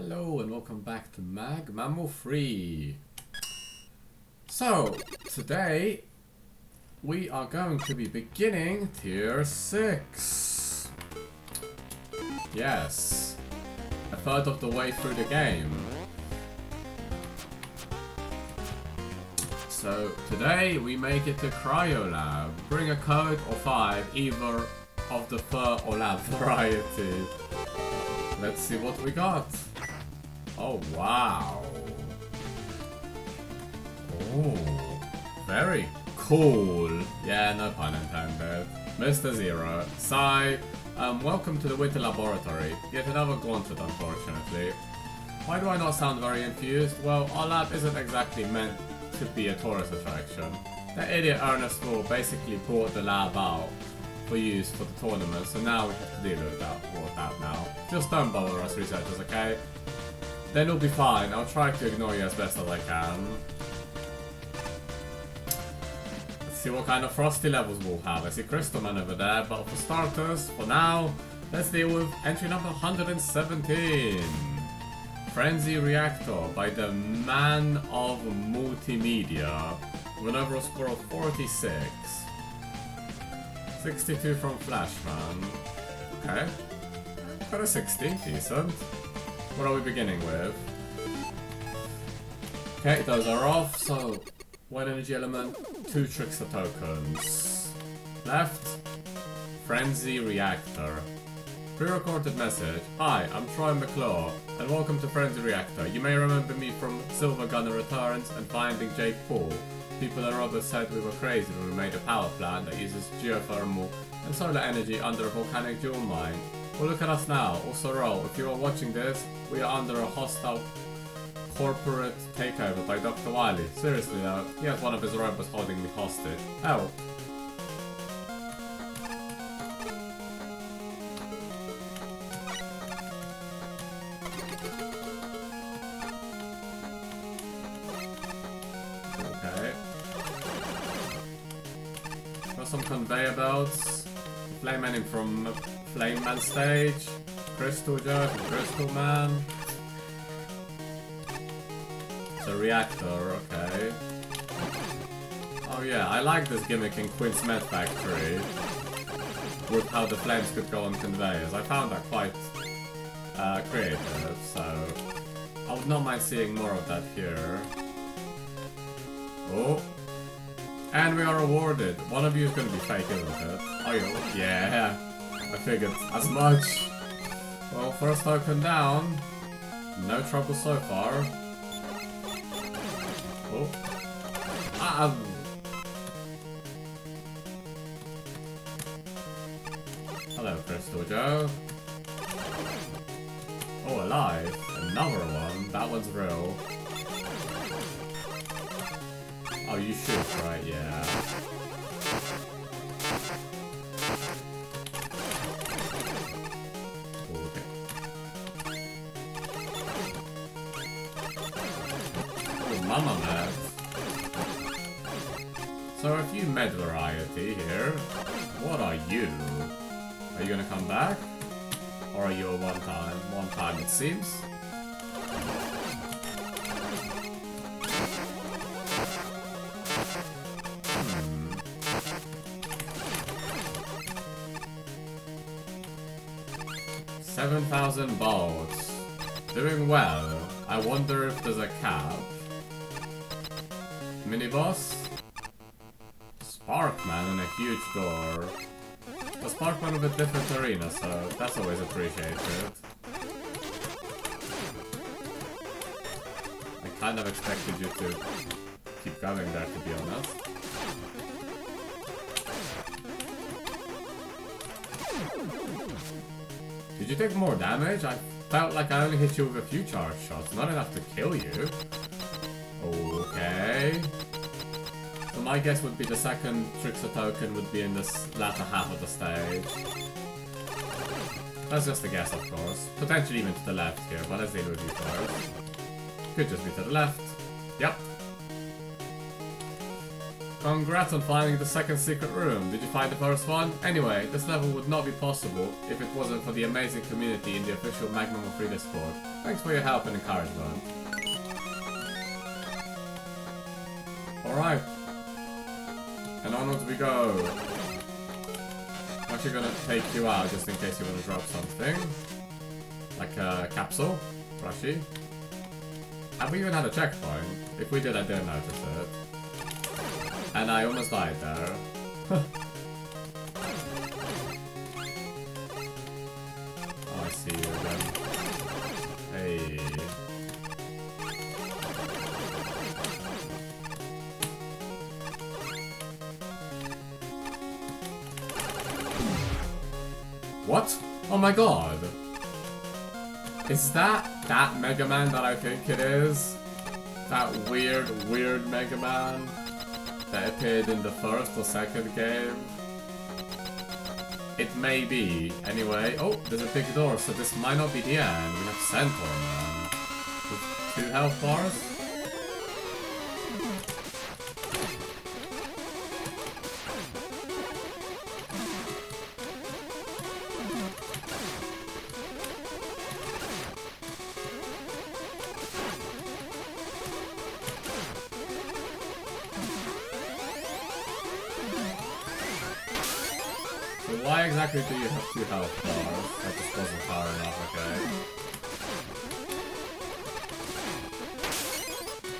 Hello and welcome back to Mammal Free. So, today we are going to be beginning Tier 6. Yes, a third of the way through the game. So, today we make it to Cryolab. Bring a code or 5, either of the fur or lab variety. Let's see what we got. Oh, wow. Oh, very cool. Yeah, no pun intended. Mr. Zero. Sai, welcome to the Winter Laboratory. Yet another gauntlet, unfortunately. Why do I not sound very enthused? Well, our lab isn't exactly meant to be a tourist attraction. That idiot Ernest Wall basically bought the lab out for use for the tournament, so now we have to deal with that now. Just don't bother us researchers, okay? Then it'll be fine. I'll try to ignore you as best as I can. Let's see what kind of frosty levels we'll have. I see Crystal Man over there, but for starters, for now, let's deal with entry number 117. Frenzy Reactor by the Man of Multimedia with an overall score of 46. 62 from Flashman. Okay. Got a 60, decent. What are we beginning with? Okay, those are off, so 1 energy element, 2 trickster tokens. Left, Frenzy Reactor. Pre-recorded message. Hi, I'm Troy McClaw, and welcome to Frenzy Reactor. You may remember me from Silver Gunner Returns and Finding Jake Paul. People and Robert said we were crazy when we made a power plant that uses geothermal and solar energy under a volcanic jewel mine. Well, look at us now. Also, Roll, if you are watching this, we are under a hostile corporate takeover by Dr. Wiley. Seriously though, he has one of his robots holding me hostage. Help. Okay. Got some conveyor belts. Flame Man from Flame Man stage. Crystal Joe from Crystal Man. It's a reactor, okay. Oh yeah, I like this gimmick in Quinn's Med Factory with how the flames could go on conveyors. I found that quite creative, so I would not mind seeing more of that here. Oh. And we are awarded. One of you is going to be fake, isn't it? Oh yeah. I figured as much. Well, first token down. No trouble so far. Oh. Hello, Crystal Joe. Oh, alive. Another one. That one's real. Oh, you shoot, right? Yeah. Mama med. So a few med variety here. What are you? Are you gonna come back? Or are you a one time? One time it seems. 7,000 bolts. Doing well. I wonder if there's a cap. Mini-boss? Sparkman and a huge door. A Sparkman with a different arena, so that's always appreciated. I kind of expected you to keep going there, to be honest. Did you take more damage? I felt like I only hit you with a few charge shots, not enough to kill you. Okay. So my guess would be the second trickster token would be in this latter half of the stage. That's just a guess, of course. Potentially even to the left here, but let's deal with you first. Could just be to the left. Yep. Congrats on finding the second secret room. Did you find the first one? Anyway, this level would not be possible if it wasn't for the amazing community in the official Magnum of Free Discord. Thanks for your help and encouragement. Alright. And onwards we go. I'm actually gonna take you out just in case you want to drop something. Like a capsule. Brushy. Have we even had a checkpoint? If we did, I didn't notice it. And I almost died there. Oh, I see you again. Hey. What? Oh my god. Is that Mega Man that I think it is? That weird Mega Man that appeared in the first or second game? It may be. Anyway, oh, there's a big door, so this might not be the end. We have Centaur Man with 2 health bars. Why exactly do you have 2 health bars? That just wasn't far enough, okay.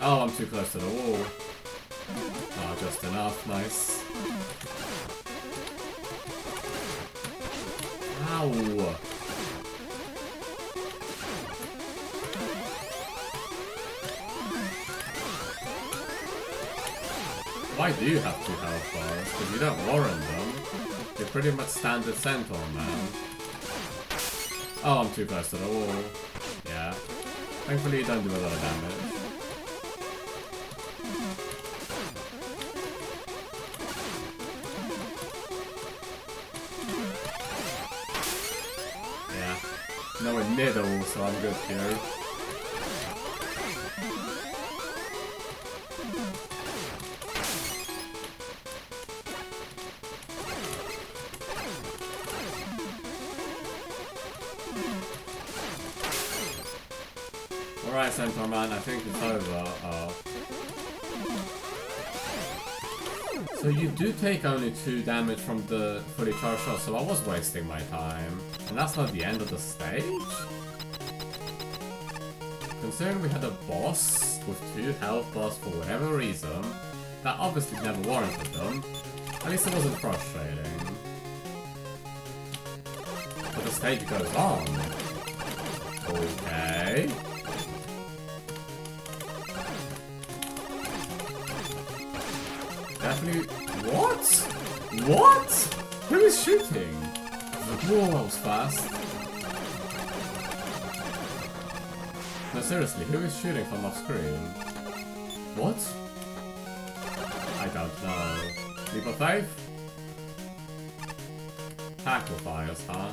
Oh, I'm too close to the wall. Oh, just enough, nice. Ow! Why do you have 2 health bars? Because you don't warrant them. You're pretty much standard Centaur Man. Oh, I'm too close to the wall. Yeah. Thankfully you don't do a lot of damage. Yeah. Nowhere near the wall, so I'm good here. Alright, Centaur Man, I think it's over. Oh. So you do take only 2 damage from the fully charged shot, so I was wasting my time. And that's not the end of the stage? Considering we had a boss with 2 health bars for whatever reason, that obviously never warranted them. At least it wasn't frustrating. But the stage goes on. Okay. Definitely. What? What? Who is shooting? Whoa, that was fast. No, seriously, who is shooting from off screen? What? I don't know. Leap of faith? Tackle fires, huh?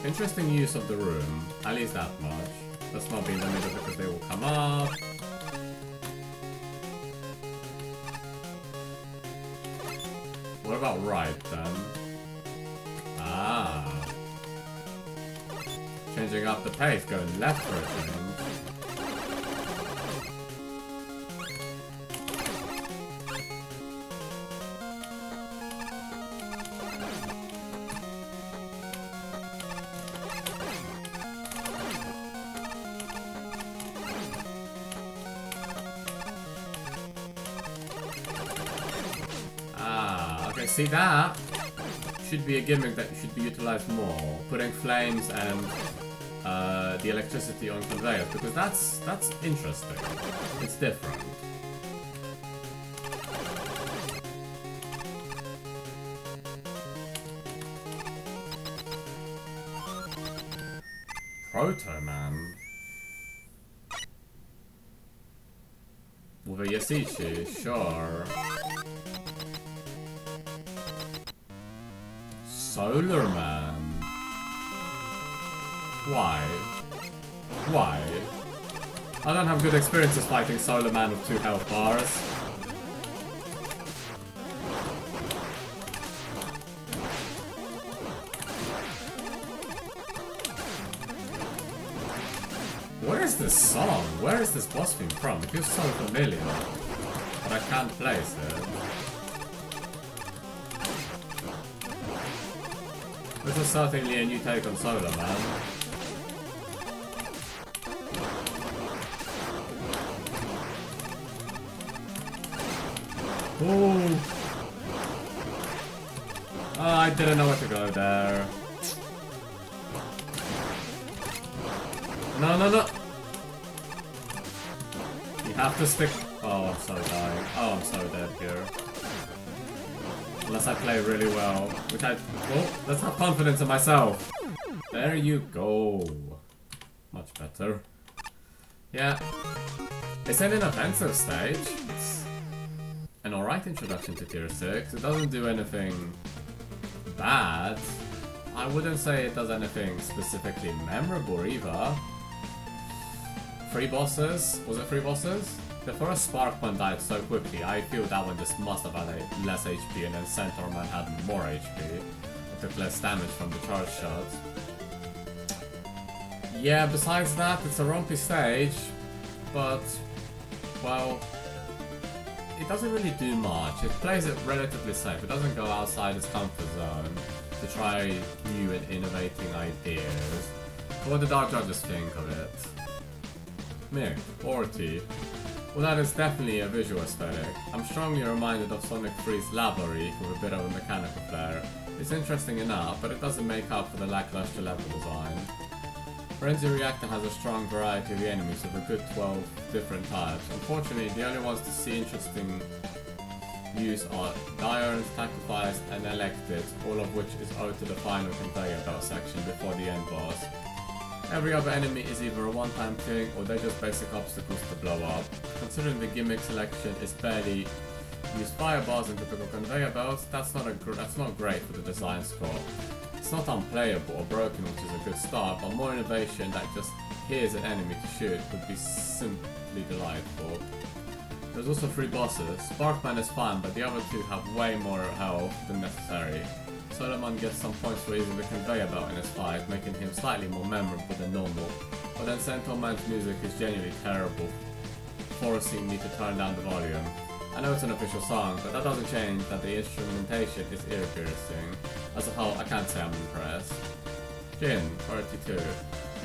Interesting use of the room. At least that much. Let's not be in the middle because they will come up. What about right then? Ah. Changing up the pace, going left for a change. See, that should be a gimmick that should be utilized more. Putting flames and the electricity on conveyors, because that's interesting. It's different. Proto Man. With a Yasichi, sure. Solar Man. Why? Why? I don't have good experiences fighting Solar Man with 2 health bars. Where is this song? Where is this boss theme from? It feels so familiar, but I can't place it. This is certainly a new take on Solar Man. Ooh. Oh, I didn't know where to go there. No, no, no! You have to stick... Oh, I'm so dying. Oh, I'm so dead here. Unless I play really well. Which I... Well, let's have confidence in myself. There you go. Much better. Yeah. It's an inoffensive stage. It's an alright introduction to Tier 6. It doesn't do anything bad. I wouldn't say it does anything specifically memorable either. 3 bosses? Was it 3 bosses? The first Sparkman died so quickly, I feel that one just must have had less HP, and then Centaur Man had more HP. It took less damage from the charge shot. Yeah, besides that, it's a rompy stage, but, well, it doesn't really do much. It plays it relatively safe. It doesn't go outside its comfort zone to try new and innovating ideas. But what did our judges think of it? Me, 40. Well, that is definitely a visual aesthetic. I'm strongly reminded of Sonic 3's Lava Reef with a bit of a mechanical flair. It's interesting enough, but it doesn't make up for the lackluster level design. Frenzy Reactor has a strong variety of enemies with a good 12 different types. Unfortunately, the only ones to see interesting use are Diurns, Sacrifice, and Elected, all of which is owed to the final conveyor belt section before the end boss. Every other enemy is either a one-time thing or they're just basic obstacles to blow up. Considering the gimmick selection is barely use firebars and typical conveyor belts, that's not great for the design score. It's not unplayable or broken, which is a good start, but more innovation that just here's an enemy to shoot would be simply delightful. There's also 3 bosses. Sparkman is fun, but the other 2 have way more health than necessary. Solar Man gets some points for using the conveyor belt in his fight, making him slightly more memorable than normal. But then Centaur Man's music is genuinely terrible, forcing me to turn down the volume. I know it's an official song, but that doesn't change that the instrumentation is ear-piercing. As a whole, I can't say I'm impressed. Jin, 32.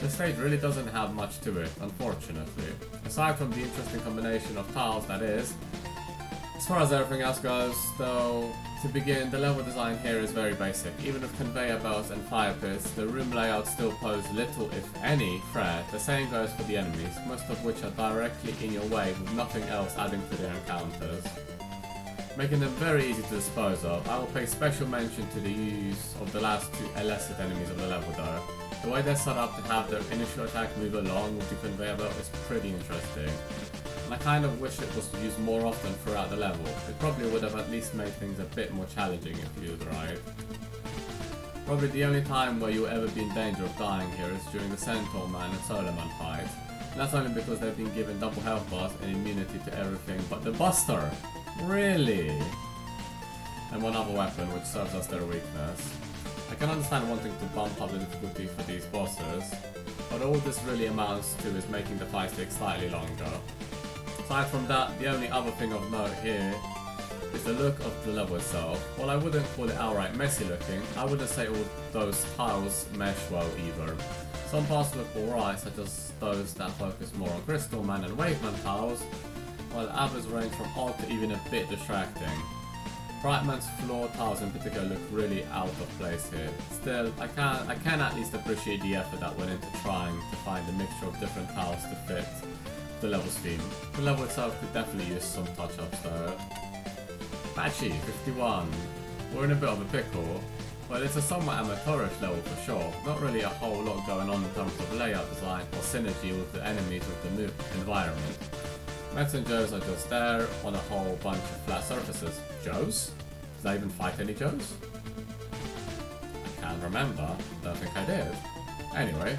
The stage really doesn't have much to it, unfortunately. Aside from the interesting combination of tiles that is. As far as everything else goes, though, to begin, the level design here is very basic. Even with conveyor belts and fire pits, the room layout still poses little, if any, threat. The same goes for the enemies, most of which are directly in your way with nothing else adding to their encounters, making them very easy to dispose of. I will pay special mention to the use of the last 2 illicit enemies of the level though. The way they're set up to have their initial attack move along with the conveyor belt is pretty interesting. And I kind of wish it was used more often throughout the level. It probably would have at least made things a bit more challenging if used right. Probably the only time where you'll ever be in danger of dying here is during the Centaur Man and Solar Man fight. And that's only because they've been given double health bars and immunity to everything but the Buster. Really? And one other weapon which serves as their weakness. I can understand wanting to bump up the difficulty for these bosses, but all this really amounts to is making the fight take slightly longer. Aside from that, the only other thing of note here is the look of the level itself. While I wouldn't call it outright messy looking, I wouldn't say all those tiles mesh well either. Some parts look alright, such as those that focus more on Crystal Man and Waveman tiles, while others range from odd to even a bit distracting. Brightman's floor tiles in particular look really out of place here. Still, I can at least appreciate the effort that went into trying to find a mixture of different tiles to fit the level's theme. The level itself could definitely use some touch-ups though. Patchy, 51. We're in a bit of a pickle. Well, it's a somewhat amateurish level for sure. Not really a whole lot going on in terms of layout design or synergy with the enemies with the new environment. Mets and Joes are just there on a whole bunch of flat surfaces. Joes? Did I even fight any Joes? I can't remember. Don't think I did. Anyway.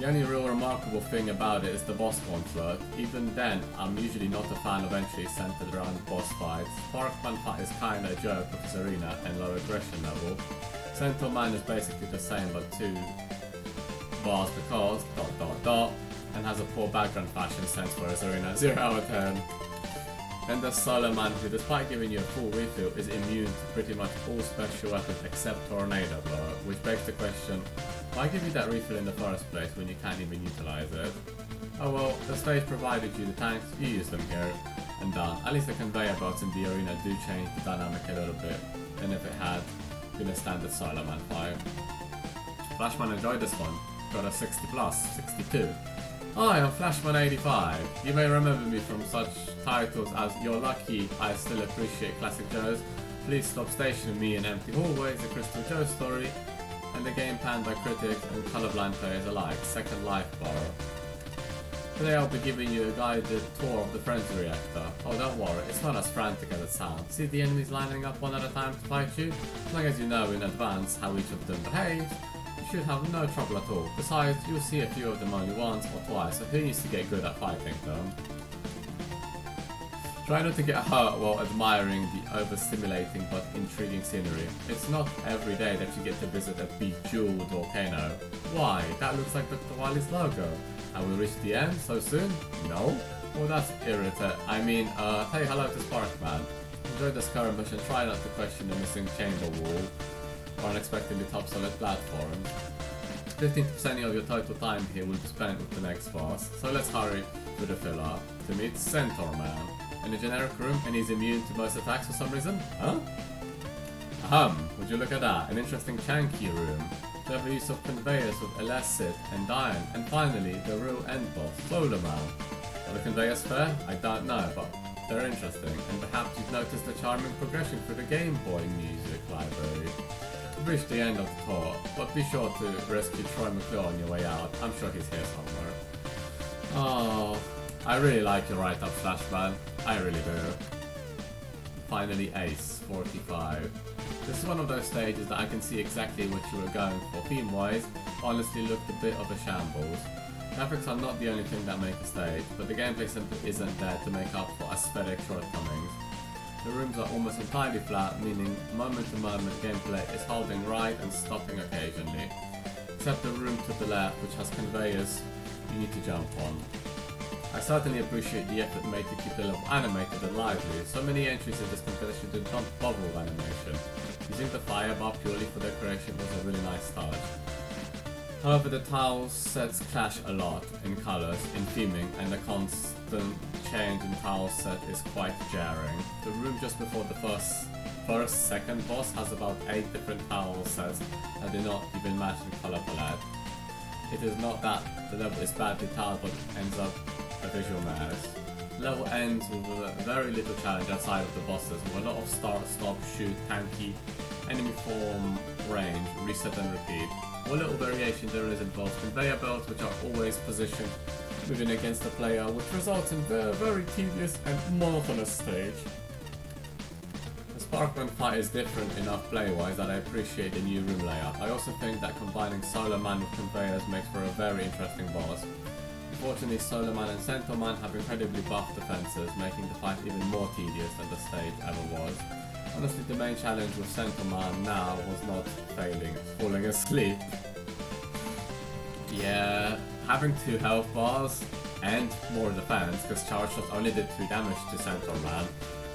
The only real remarkable thing about it is the boss conflict. Even then, I'm usually not a fan of entries centered around boss fights. Sparkman fight is kinda a joke with its arena and low aggression level. Centaur Man is basically the same but 2 bars because ... and has a poor background fashion sense for his arena, 0 out of 10. Then there's Solar Man, who despite giving you a full refill is immune to pretty much all special weapons except Tornado Blow, which begs the question, why give you that refill in the first place when you can't even utilize it? Oh well, the stage provided you the tanks, you use them here, and done. At least the conveyor belts in the arena do change the dynamic a little bit than if it had been a standard Solar Man fight. Flashman enjoyed this one, got a 60 plus, 62. Hi, I'm Flashman85. You may remember me from such titles as You're Lucky, I Still Appreciate Classic Joes, Please Stop Stationing Me in Empty Hallways, The Crystal Joe Story, and the game panned by critics and colorblind players alike, Second Life Borrow. Today I'll be giving you a guided tour of the Frenzy Reactor. Oh, don't worry, it's not as frantic as it sounds. See the enemies lining up one at a time to fight you? As long as you know in advance how each of them behaves, you should have no trouble at all. Besides, you'll see a few of them only once or twice, so who needs to get good at fighting them? Try not to get hurt while admiring the overstimulating but intriguing scenery. It's not every day that you get to visit a bejeweled volcano. Why? That looks like Dr. Wily's logo. And we reach the end so soon? No? Well, that's irritating. I mean, say hello to Sparkman. Enjoy this current mission, try not to question the missing chamber wall or unexpectedly top solid platforms. 15% of your total time here will be spent with the next boss, so let's hurry to the filler to meet Centaur Man. In a generic room, and he's immune to most attacks for some reason? Huh? Would you look at that? An interesting chunky room. Clever use of conveyors with Elastic and Diane, and finally, the real end boss, Solar Man. Are the conveyors fair? I don't know, but they're interesting, and perhaps you've noticed the charming progression through the Game Boy music library. You've reached the end of the tour, but be sure to rescue Troy McClure on your way out. I'm sure he's here somewhere. Oh, I really like your write-up, Flashman. I really do. Finally, Ace 45. This is one of those stages that I can see exactly what you were going for. Theme-wise, honestly looked a bit of a shambles. Graphics are not the only thing that make a stage, but the gameplay simply isn't there to make up for aesthetic shortcomings. The rooms are almost entirely flat, meaning moment-to-moment gameplay is holding right and stopping occasionally. Except the room to the left, which has conveyors you need to jump on. I certainly appreciate the effort made to keep the level animated and lively. So many entries in this competition did not bother with animation. Using the fire bar purely for decoration was a really nice touch. However, the tile sets clash a lot in colors, in theming, and the constant change in tile set is quite jarring. The room just before the second boss has about 8 different tile sets that do not even match the color palette. It is not that the level is badly tiled, but ends up a visual mess. The level ends with a very little challenge outside of the bosses, with a lot of start, stop, shoot, tanky, enemy form, range, reset and repeat. What little variation there is involves conveyor belts, which are always positioned moving against the player, which results in a very tedious and monotonous stage. The Sparkman fight is different enough play-wise that I appreciate the new room layout. I also think that combining Solar Man with conveyors makes for a very interesting boss. Unfortunately, Solar Man and Centaur Man have incredibly buffed defenses, making the fight even more tedious than the stage ever was. Honestly, the main challenge with Centaur Man now was not failing, falling asleep. Yeah, having 2 health bars and more defense, because charge shots only did 2 damage to Centaur Man.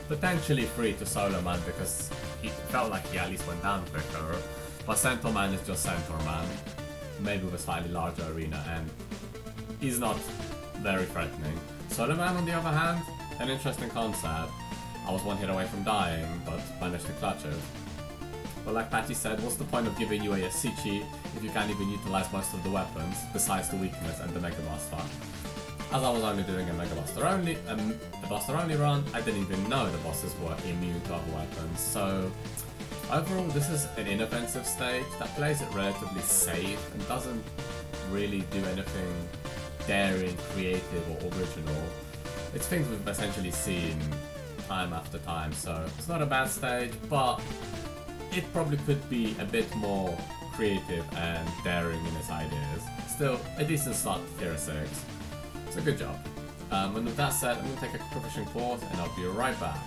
Potentially 3 to Solar Man because he felt like he at least went down quicker. But Centaur Man is just Centaur Man, maybe with a slightly larger arena, and he's not very threatening. Solar Man, on the other hand, an interesting concept. I was 1 hit away from dying, but managed to clutch it. But like Patty said, what's the point of giving you a CG if you can't even utilize most of the weapons, besides the weakness and the Mega Buster? As I was only doing a Mega Buster only, run, I didn't even know the bosses were immune to other weapons, so overall this is an inoffensive stage that plays it relatively safe and doesn't really do anything daring, creative or original. It's things we've essentially seen time after time, so it's not a bad stage, but it probably could be a bit more creative and daring in his ideas. Still, a decent start to tier 6. So good job. And with that said, I'm going to take a proficient pause and I'll be right back.